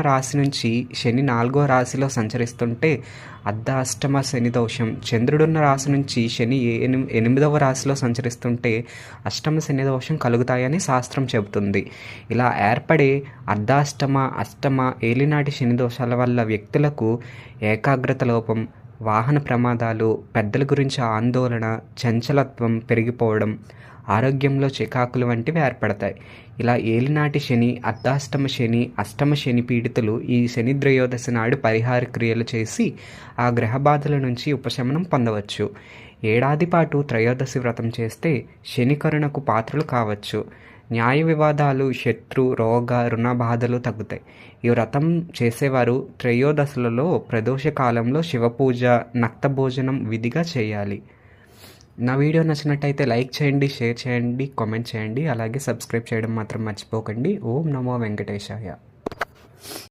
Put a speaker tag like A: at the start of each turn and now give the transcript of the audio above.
A: రాశి నుంచి శని 4వ రాశిలో సంచరిస్తుంటే అర్ధాష్టమ శని దోషం, చంద్రుడున్న రాశి నుంచి శని 8వ రాశిలో సంచరిస్తుంటే అష్టమ శని దోషం కలుగుతాయని శాస్త్రం చెబుతుంది. ఇలా ఏర్పడే అర్ధాష్టమ అష్టమ ఏలినాటి శని దోషాల వల్ల వ్యక్తులకు ఏకాగ్రత లోపం, వాహన ప్రమాదాలు, పెద్దల గురించి ఆందోళన, చంచలత్వం పెరిగిపోవడం, ఆరోగ్యంలో చికాకులు వంటివి ఏర్పడతాయి. ఇలా ఏలినాటి శని, అర్ధాష్టమ శని, అష్టమ శని పీడితులు ఈ శని త్రయోదశి నాడు పరిహార క్రియలు చేసి ఆ గ్రహ బాధల నుంచి ఉపశమనం పొందవచ్చు. ఏడాది పాటు త్రయోదశి వ్రతం చేస్తే శని కరుణకు పాత్రలు కావచ్చు. న్యాయ వివాదాలు, శత్రు, రోగ, రుణ బాధలు తగ్గుతాయి. ఈ వ్రతం చేసేవారు త్రయోదశులలో ప్రదోష కాలంలో శివపూజ, నక్త భోజనం విధిగా చేయాలి. నా వీడియో నచ్చినట్టయితే లైక్ చేయండి, షేర్ చేయండి, కామెంట్ చేయండి. అలాగే సబ్స్క్రైబ్ చేయడం మాత్రం మర్చిపోకండి. ఓం నమో వెంకటేశాయ.